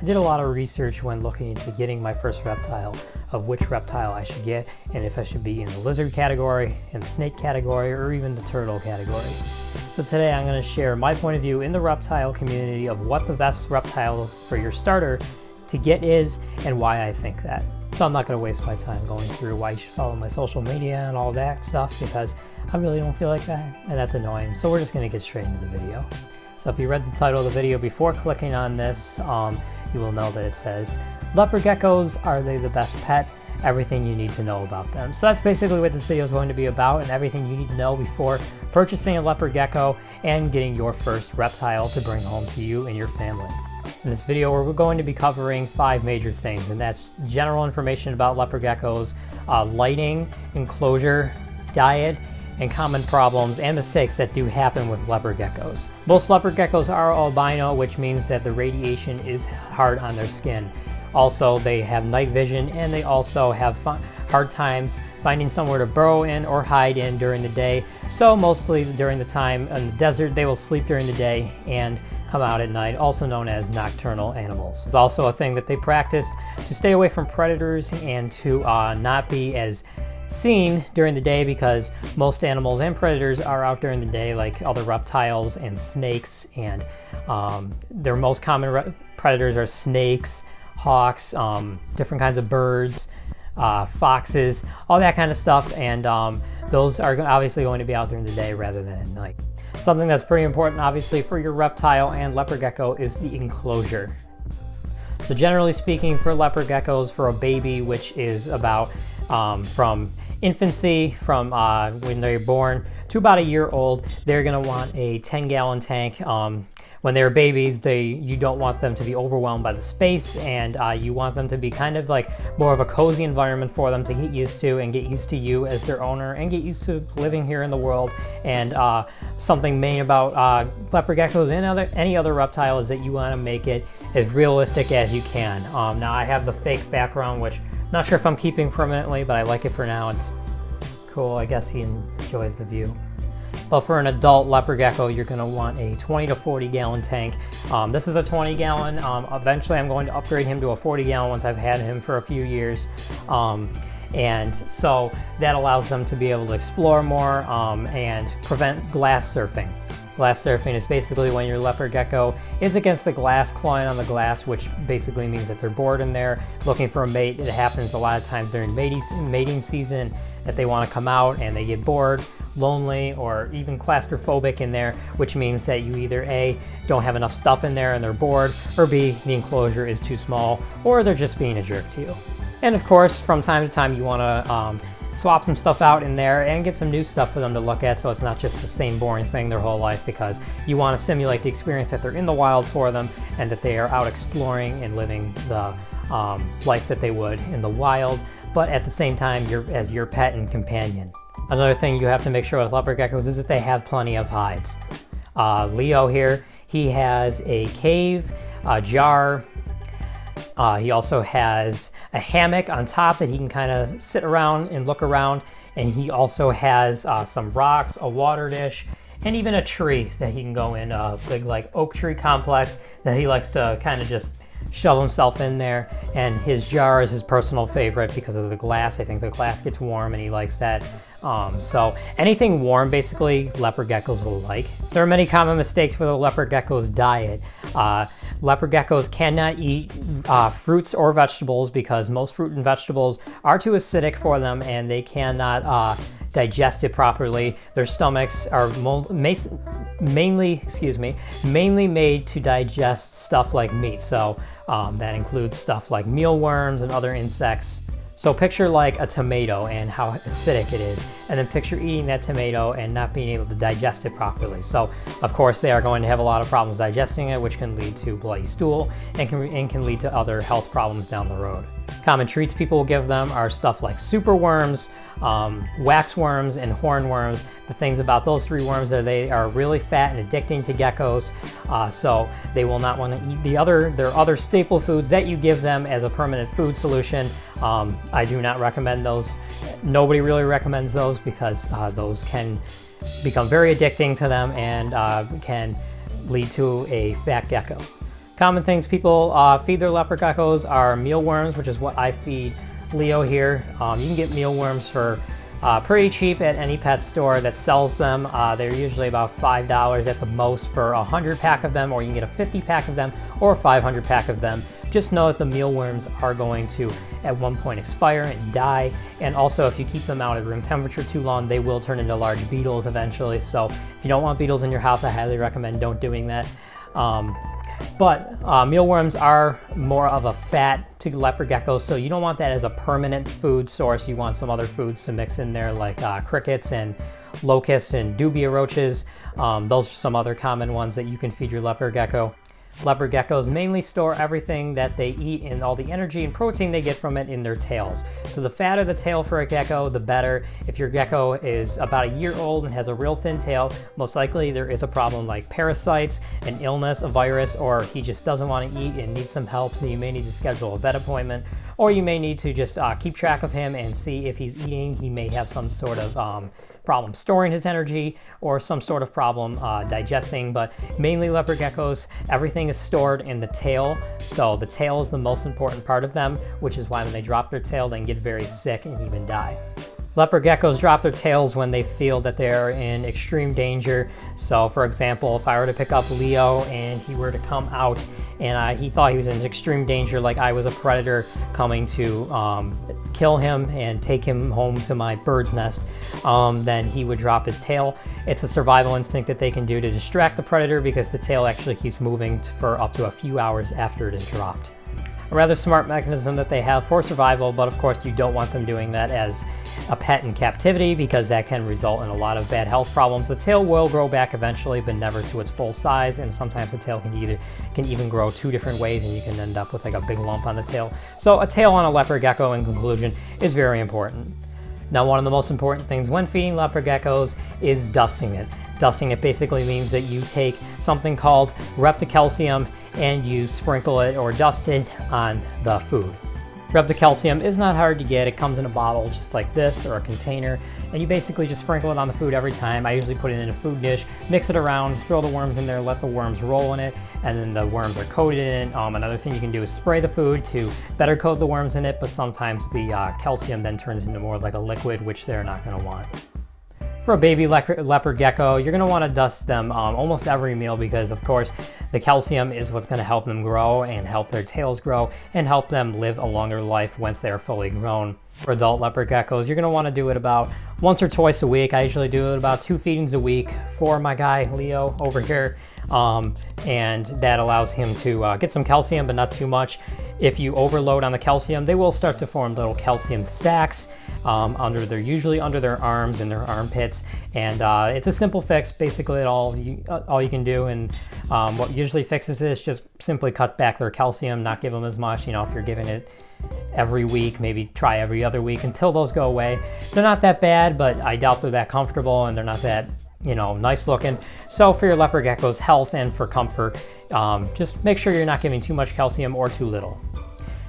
did a lot of research when looking into getting my first reptile, of which reptile I should get, and if I should be in the lizard category, in the snake category, or even the turtle category. So today I'm going to share my point of view in the reptile community of what the best reptile for your starter to get is and why I think that. So I'm not going to waste my time going through why you should follow my social media and all that stuff, because I really don't feel like that, and that's annoying. So we're just going to get straight into the video. So if you read the title of the video before clicking on this, you will know that it says, Leopard Geckos, are they the best pet? Everything you need to know about them. So that's basically what this video is going to be about, and everything you need to know before purchasing a leopard gecko and getting your first reptile to bring home to you and your family. In this video, we're going to be covering 5 major things, and that's general information about leopard geckos, lighting, enclosure, diet, and common problems and mistakes that do happen with leopard geckos. Most leopard geckos are albino, which means that the radiation is hard on their skin. Also, they have night vision, and they also have hard times finding somewhere to burrow in or hide in during the day. So mostly during the time in the desert, they will sleep during the day and come out at night, also known as nocturnal animals. It's also a thing that they practice to stay away from predators and to not be as seen during the day, because most animals and predators are out during the day, like other reptiles and snakes, and their most common predators are snakes, hawks, different kinds of birds, foxes, all that kind of stuff, and those are obviously going to be out during the day rather than at night. Something that's pretty important obviously for your reptile and leopard gecko is the enclosure. So generally speaking, for leopard geckos, for a baby, which is about from infancy, from when they're born to about a year old, they're going to want a 10-gallon tank. When they're babies, you don't want them to be overwhelmed by the space, and you want them to be kind of like more of a cozy environment for them to get used to, and get used to you as their owner, and get used to living here in the world. And something main about leopard geckos and any other reptile is that you want to make it as realistic as you can. Now I have the fake background, which I'm not sure if I'm keeping permanently, but I like it for now. It's cool. I guess he enjoys the view. But for an adult leopard gecko, you're going to want a 20 to 40 gallon tank. This is a 20 gallon. Eventually I'm going to upgrade him to a 40 gallon once I've had him for a few years. And so that allows them to be able to explore more and prevent glass surfing. Glass surfing is basically when your leopard gecko is against the glass, clawing on the glass, which basically means that they're bored in there looking for a mate. It happens a lot of times during mating season that they want to come out and they get bored, lonely, or even claustrophobic in there, which means that you either A, don't have enough stuff in there and they're bored, or B, the enclosure is too small, or they're just being a jerk to you. And of course, from time to time, you want to swap some stuff out in there and get some new stuff for them to look at, so it's not just the same boring thing their whole life, because you want to simulate the experience that they're in the wild for them, and that they are out exploring and living the life that they would in the wild, but at the same time as your pet and companion. Another thing you have to make sure with leopard geckos is that they have plenty of hides. Leo here, he has a cave, a jar. He also has a hammock on top that he can kind of sit around and look around. And he also has some rocks, a water dish, and even a tree that he can go in, a big like oak tree complex that he likes to kind of just shove himself in there. And his jar is his personal favorite because of the glass. I think the glass gets warm and he likes that. So anything warm, basically, leopard geckos will like. There are many common mistakes for the leopard gecko's diet. Leopard geckos cannot eat fruits or vegetables because most fruit and vegetables are too acidic for them, and they cannot digest it properly. Their stomachs are mainly made to digest stuff like meat. So that includes stuff like mealworms and other insects. So picture like a tomato and how acidic it is, and then picture eating that tomato and not being able to digest it properly. So of course they are going to have a lot of problems digesting it, which can lead to bloody stool and can lead to other health problems down the road. Common treats people will give them are stuff like superworms, waxworms, and hornworms. The things about those 3 worms are they are really fat and addicting to geckos, so they will not want to eat their other staple foods that you give them as a permanent food solution. I do not recommend those. Nobody really recommends those because those can become very addicting to them and can lead to a fat gecko. Common things people feed their leopard geckos are mealworms, which is what I feed Leo here. You can get mealworms for pretty cheap at any pet store that sells them. They're usually about $5 at the most for a 100 pack of them, or you can get a 50 pack of them or a 500 pack of them. Just know that the mealworms are going to at one point expire and die, and also if you keep them out at room temperature too long, they will turn into large beetles eventually. So if you don't want beetles in your house, I highly recommend don't doing that. But mealworms are more of a fat to leopard geckos, so you don't want that as a permanent food source. You want some other foods to mix in there, like crickets and locusts and dubia roaches. Those are some other common ones that you can feed your leopard gecko. Leopard geckos mainly store everything that they eat and all the energy and protein they get from it in their tails. So the fatter the tail for a gecko, the better. If your gecko is about a year old and has a real thin tail, most likely there is a problem like parasites, an illness, a virus, or he just doesn't want to eat and needs some help, so you may need to schedule a vet appointment, or you may need to just keep track of him and see if he's eating. He may have some sort of problem storing his energy or some sort of problem digesting, but mainly leopard geckos, everything is stored in the tail. So the tail is the most important part of them, which is why when they drop their tail, they can get very sick and even die. Leopard geckos drop their tails when they feel that they're in extreme danger. So for example, if I were to pick up Leo and he were to come out and he thought he was in extreme danger, like I was a predator coming to kill him and take him home to my bird's nest, then he would drop his tail. It's a survival instinct that they can do to distract the predator, because the tail actually keeps moving for up to a few hours after it is dropped. A rather smart mechanism that they have for survival, but of course you don't want them doing that as a pet in captivity, because that can result in a lot of bad health problems. The tail will grow back eventually, but never to its full size, and sometimes the tail can even grow two different ways, and you can end up with like a big lump on the tail. So a tail on a leopard gecko, in conclusion, is very important. Now, one of the most important things when feeding leopard geckos is dusting it. Dusting it basically means that you take something called Repticalcium and you sprinkle it or dust it on the food. Repticalcium is not hard to get. It comes in a bottle just like this, or a container, and you basically just sprinkle it on the food every time. I usually put it in a food dish, mix it around, throw the worms in there, let the worms roll in it, and then the worms are coated in it. Another thing you can do is spray the food to better coat the worms in it, but sometimes the calcium then turns into more like a liquid, which they're not going to want. For a baby leopard gecko, you're going to want to dust them almost every meal, because of course the calcium is what's going to help them grow and help their tails grow and help them live a longer life once they are fully grown. For adult leopard geckos, you're going to want to do it about once or twice a week. I usually do it about 2 feedings a week for my guy Leo over here, and that allows him to get some calcium, but not too much. If you overload on the calcium, they will start to form little calcium sacs usually under their arms and their armpits, and it's a simple fix. Basically, all you can do, and what usually fixes it is just simply cut back their calcium, not give them as much. You know, if you're giving it every week, maybe try every other week until those go away. They're not that bad, but I doubt they're that comfortable, and they're not that, you know, nice looking. So for your leopard gecko's health and for comfort, just make sure you're not giving too much calcium or too little.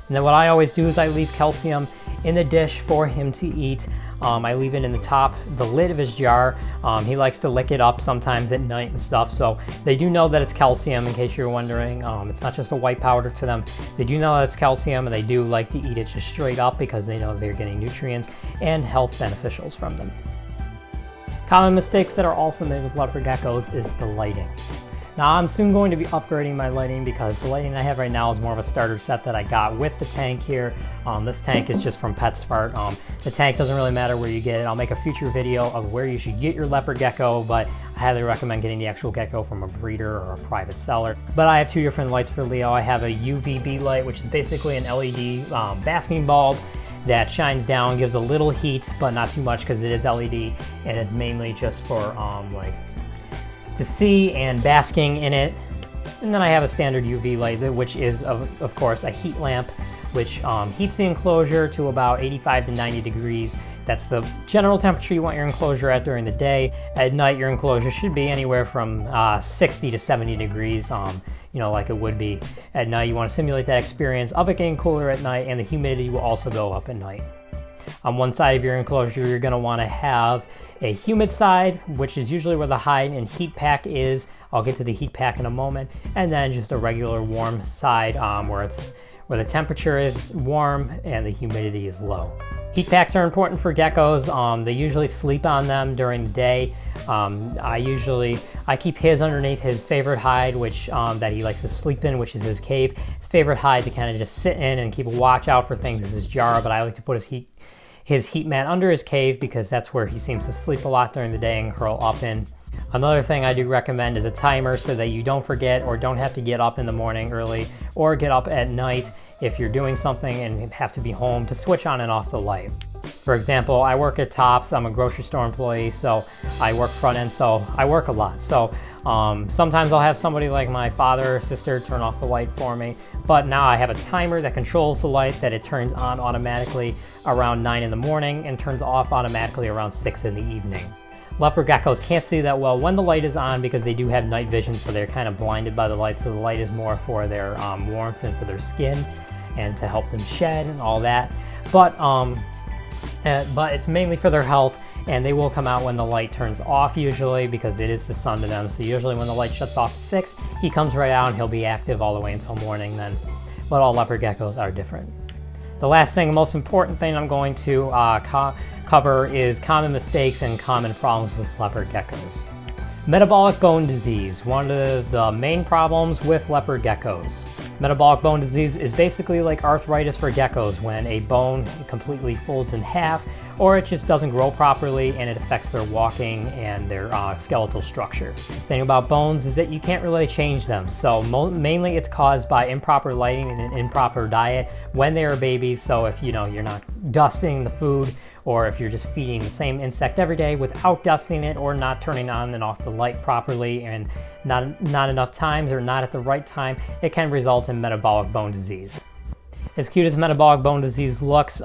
And then what I always do is I leave calcium in the dish for him to eat. I leave it in the lid of his jar. He likes to lick it up sometimes at night and stuff, so they do know that it's calcium, in case you're wondering. It's not just a white powder to them. They do know that it's calcium, and they do like to eat it just straight up, because they know they're getting nutrients and health beneficials from them. Common mistakes that are also made with leopard geckos is the lighting. Now, I'm soon going to be upgrading my lighting, because the lighting I have right now is more of a starter set that I got with the tank here. This tank is just from PetSmart. The tank doesn't really matter where you get it. I'll make a future video of where you should get your leopard gecko, but I highly recommend getting the actual gecko from a breeder or a private seller. But I have 2 different lights for Leo. I have a UVB light, which is basically an LED basking bulb that shines down, gives a little heat, but not too much, because it is LED, and it's mainly just for to see and basking in it. And then I have a standard UV light, which is of course a heat lamp, which heats the enclosure to about 85 to 90 degrees. That's the general temperature you want your enclosure at during the day. At night, your enclosure should be anywhere from 60 to 70 degrees, you know, like it would be at night. You want to simulate that experience of it getting cooler at night, and the humidity will also go up at night. On one side of your enclosure, you're going to want to have a humid side, which is usually where the hide and heat pack is. I'll get to the heat pack in a moment, and then just a regular warm side where the temperature is warm and the humidity is low. Heat packs are important for geckos. They usually sleep on them during the day. I keep his underneath his favorite hide, which that he likes to sleep in, which is his cave. His favorite hide to kind of just sit in and keep a watch out for things is his jar, but I like to put his heat mat under his cave because that's where he seems to sleep a lot during the day and curl up in. Another thing I do recommend is a timer so that you don't forget or don't have to get up in the morning early or get up at night if you're doing something and have to be home to switch on and off the light. For example, I work at Tops. I'm a grocery store employee, so I work front end, so I work a lot. So sometimes I'll have somebody like my father or sister turn off the light for me, but now I have a timer that controls the light that it turns on automatically around 9 in the morning and turns off automatically around 6 in the evening. Leopard geckos can't see that well when the light is on because they do have night vision, so they're kind of blinded by the light, so the light is more for their warmth and for their skin and to help them shed and all that. But it's mainly for their health, and they will come out when the light turns off usually because it is the sun to them. So usually when the light shuts off at 6, he comes right out and he'll be active all the way until morning then. But all leopard geckos are different. The last thing, most important thing I'm going to cover is common mistakes and common problems with leopard geckos. Metabolic bone disease, one of the main problems with leopard geckos. Metabolic bone disease is basically like arthritis for geckos when a bone completely folds in half or it just doesn't grow properly and it affects their walking and their skeletal structure. The thing about bones is that you can't really change them, so mainly it's caused by improper lighting and an improper diet when they are babies. So if you're not dusting the food, or if you're just feeding the same insect every day without dusting it or not turning on and off the light properly and not enough times or not at the right time, it can result in metabolic bone disease. As cute as metabolic bone disease looks,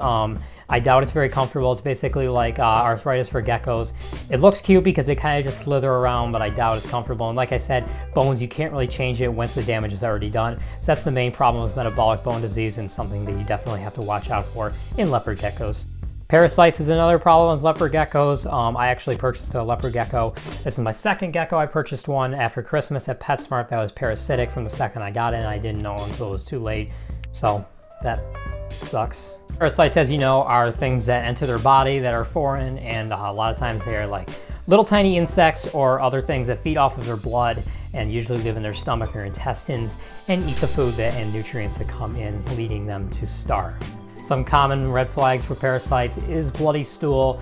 I doubt it's very comfortable. It's basically like arthritis for geckos. It looks cute because they kind of just slither around, but I doubt it's comfortable. And like I said, bones, you can't really change it once the damage is already done. So that's the main problem with metabolic bone disease and something that you definitely have to watch out for in leopard geckos. Parasites is another problem with leopard geckos. I actually purchased a leopard gecko. This is my second gecko. I purchased one after Christmas at PetSmart that was parasitic from the second I got it, and I didn't know until it was too late. So that sucks. Parasites, as you know, are things that enter their body that are foreign, and a lot of times they are like little tiny insects or other things that feed off of their blood and usually live in their stomach or intestines and eat the food and nutrients that come in, leading them to starve. Some common red flags for parasites is bloody stool,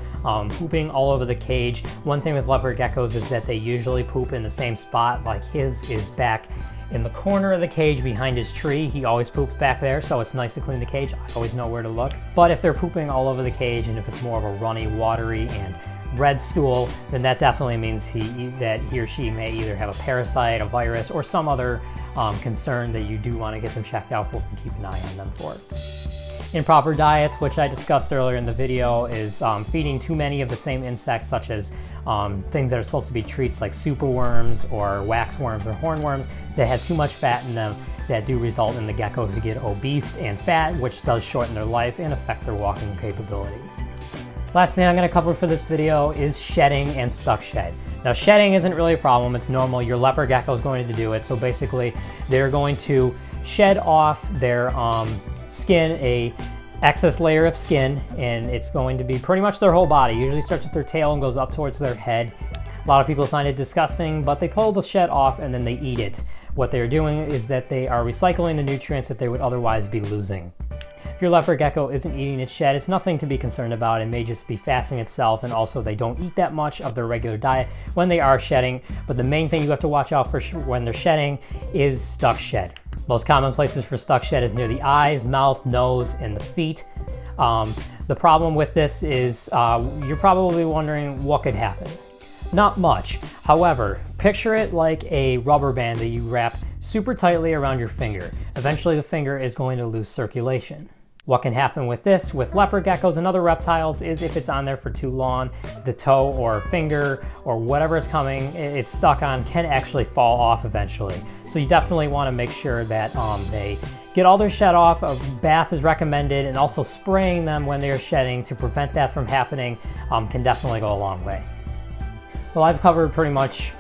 pooping all over the cage. One thing with leopard geckos is that they usually poop in the same spot, like his is back in the corner of the cage behind his tree. He always poops back there, so it's nice to clean the cage. I always know where to look. But if they're pooping all over the cage and if it's more of a runny, watery, and red stool, then that definitely means that he or she may either have a parasite, a virus, or some other concern that you do want to get them checked out for and keep an eye on them for. Improper diets, which I discussed earlier in the video, is feeding too many of the same insects, such as things that are supposed to be treats like superworms or waxworms or hornworms that have too much fat in them that do result in the geckos to get obese and fat, which does shorten their life and affect their walking capabilities. Last thing I'm going to cover for this video is shedding and stuck shed. Now, shedding isn't really a problem. It's normal. Your leopard gecko is going to do it. So basically, they're going to shed off their skin, a excess layer of skin, and it's going to be pretty much their whole body. Usually starts with their tail and goes up towards their head. A lot of people find it disgusting, but they pull the shed off and then they eat it. What they're doing is that they are recycling the nutrients that they would otherwise be losing. If your leopard gecko isn't eating its shed, it's nothing to be concerned about. It may just be fasting itself, and also they don't eat that much of their regular diet when they are shedding. But the main thing you have to watch out for when they're shedding is stuck shed. Most common places for stuck shed is near the eyes, mouth, nose, and the feet. The problem with this is you're probably wondering what could happen. Not much. However, picture it like a rubber band that you wrap super tightly around your finger. Eventually the finger is going to lose circulation. What can happen with this, with leopard geckos and other reptiles, is if it's on there for too long, the toe or finger or whatever it's stuck on can actually fall off eventually. So you definitely want to make sure that they get all their shed off. A bath is recommended, and also spraying them when they're shedding to prevent that from happening can definitely go a long way. Well, I've covered pretty much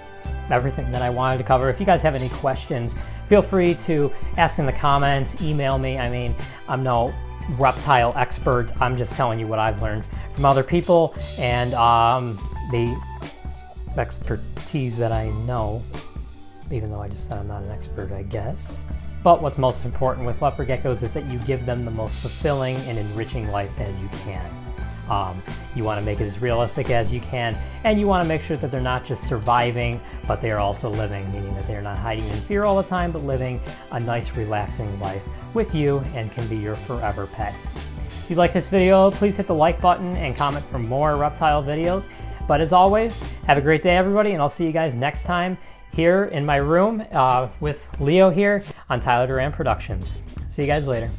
everything that I wanted to cover. If you guys have any questions, feel free to ask in the comments, email me. I mean, I'm no reptile expert. I'm just telling you what I've learned from other people and the expertise that I know, even though I just said I'm not an expert, I guess. But what's most important with leopard geckos is that you give them the most fulfilling and enriching life as you can. You want to make it as realistic as you can, and you want to make sure that they're not just surviving, but they are also living, meaning that they're not hiding in fear all the time, but living a nice, relaxing life with you and can be your forever pet. If you like this video, please hit the like button and comment for more reptile videos. But as always, have a great day, everybody, and I'll see you guys next time here in my room with Leo here on Tyler Doran Productions. See you guys later.